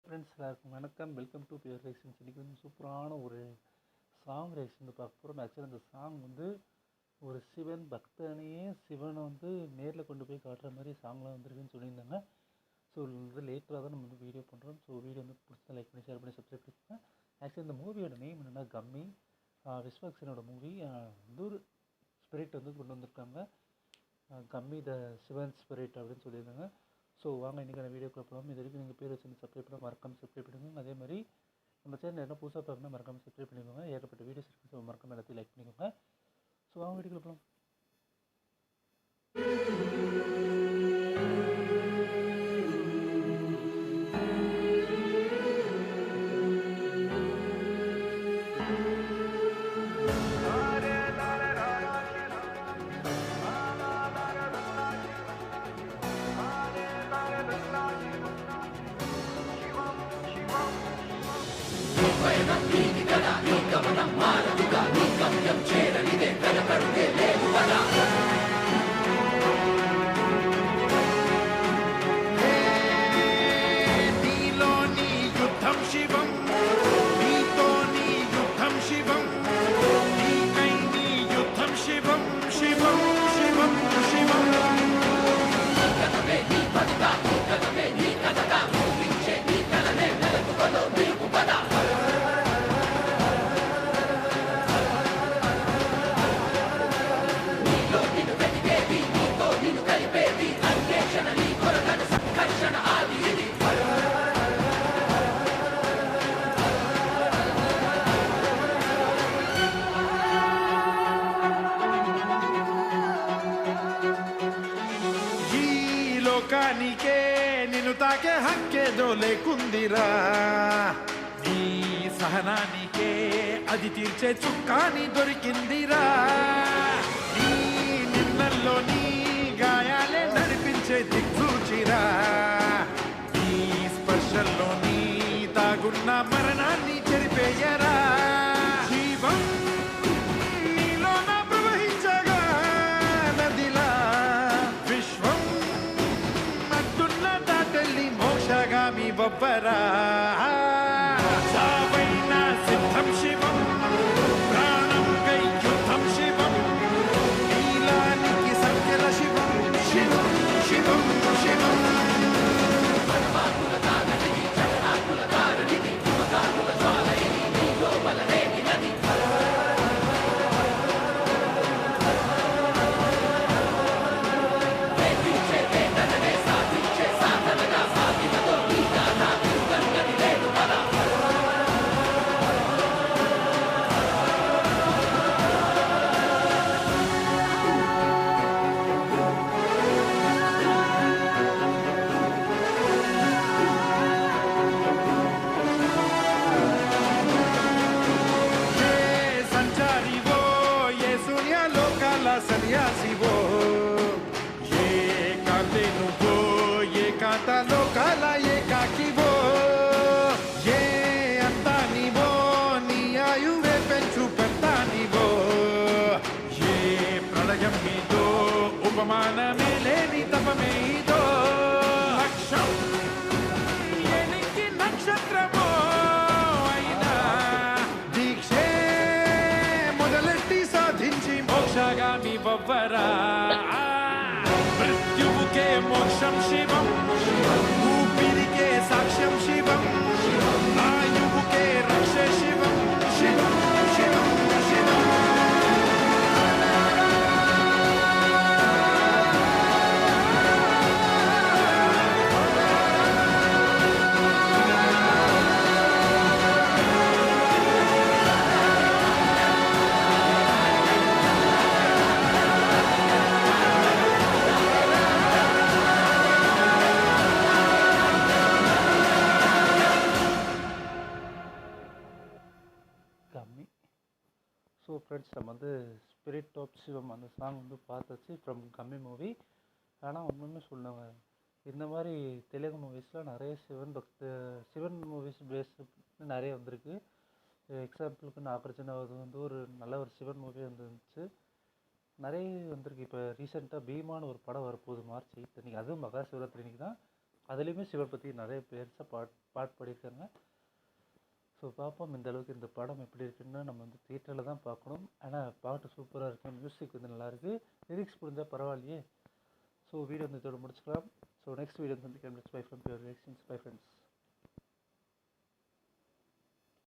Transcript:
Friends எல்லாருக்கும் வணக்கம். Welcome to pure reactions. இன்றைக்கி வந்து சூப்பரான ஒரு சாங் ரியாக்ஷன் வந்து பார்க்க போகிறோம். ஆக்சுவலாக அந்த சாங் வந்து ஒரு சிவன் பக்தனையே சிவனை வந்து நேரில் கொண்டு போய் காட்டுற மாதிரி சாங்லாம் வந்துருக்குன்னு சொல்லியிருந்தாங்க. ஸோ வந்து லேட்டராக தான் நம்ம வந்து வீடியோ பண்ணுறோம். ஸோ வீடியோ வந்து பிடிச்சா லைக் பண்ணி ஷேர் பண்ணி சப்ஸ்கிரைப் பண்ணிக்கோங்க. ஆக்சுவலி இந்த மூவியோட நேம் என்னென்னா கம்மி. விஸ்வக்சனோட மூவி வந்து ஒரு ஸ்பிரிட் வந்து கொண்டு வந்திருக்காங்க. கம்மி த சிவன் ஸ்பிரிட் அப்படின்னு சொல்லியிருந்தாங்க. ஸோ வாங்க இன்றைக்கான வீடியோக்குள்ள போகலாம். இது வரைக்கும் நீங்கள் பேர் வச்சு சப்ஸ்கிரைப் பண்ணால் மறக்காமல் சப்ஸ்கிரைப் பண்ணிக்கோங்க. அதே மாதிரி நம்ம சேனல் என்ன புதுசாக பார்க்கணும் மறக்காமல் சப்ஸ்கிரைப் பண்ணிக்கோங்க. ஏகப்பட்ட வீடியோஸ் இருக்குது. ஸோ மறக்காமல் எல்லாத்தையும் லைக் பண்ணிக்கோங்க. ஸோ வாங்க வீடியோக்குள்ள போகலாம். లోకానికే నిన్ను తాకే హక్కేదో లేకుందిరా, నీ సహనానికే అది తీర్చే చుక్కాని దొరికిందిరా, నీ నిన్నల్లో నీ గాయాలే నడిపించే దిక్సూచిరా, నీ స్పర్శల్లో నీ తాగున్న మరణాన్ని చెరిపేయరా. జీవం నీలోన ప్రవహించగా నదిలా విశ్వం అట్టున్న దాటల్లి మోక్షగామి బొబ్బరా. సావైన సిద్ధం శివం, ప్రాణం కై యుద్ధం శివం, నీలానికి సంఖ్యల శివం, శివం శివం శివం. సన్యాసివో ఏ కాంతే నువ్వో, ఏ కాంతలో కాల ఏ కాకివో, ఏ అంతా నీవో, నీ ఆయువే పెంచు పెద్దానివో, ఏ ప్రళయం మీదో ఉపమానమే లేని తపమే ఇదో, లక్ష్యం ఎనికి నక్షత్రమో అయినా దీక్షే మొదలెట్టి సాధించి మోక్షగామి బొబ్బరా. మృత్యువుకే మోక్షం శివం, ఊపిరికే సాక్ష్యం శివం, ఆయువుకే రక్ష శివం, శివం శివం శివం. கம்மி. ஸோ ஃப்ரெண்ட்ஸ் நம்ம வந்து ஸ்பிரிட் ஆஃப் சிவம் அந்த சாங் வந்து பார்த்தாச்சு ஃப்ரம் கம்மி மூவி. ஆனால் ஒன்றுமே சொல்லுவாங்க, இந்த மாதிரி தெலுங்கு மூவிஸ்லாம் நிறைய சிவன் மூவிஸ் பேஸ்டு நிறைய வந்திருக்கு. எக்ஸாம்பிளுக்கு நாகார்ஜுனாவது வந்து ஒரு நல்ல ஒரு சிவன் மூவி வந்துருந்துச்சு, நிறைய வந்திருக்கு. இப்போ ரீசெண்டாக பீமான்னு ஒரு படம் வரப்போகுது மார்ச் 8 அன்றைக்கி, அதுவும் மகா சிவராத்திரி அன்றைக்கி தான் அதுலேயுமே சிவன் பற்றி நிறைய பெருசாக பாட்டு பாடியிருக்காங்க. ஸோ பார்ப்போம் இந்த அளவுக்கு இந்த படம் எப்படி இருக்குன்னு நம்ம வந்து தியேட்டரில் தான் பார்க்கணும். ஆனால் பாட்டு சூப்பராக இருக்குது, மியூசிக் வந்து நல்லாயிருக்கு, லிரிக்ஸ் புரிஞ்சால் பரவாயில்லையே. ஸோ வீடியோ வந்து இதோட முடிச்சுக்கலாம். ஸோ நெக்ஸ்ட் வீடியோ வந்து by from pure reactions. Bye friends.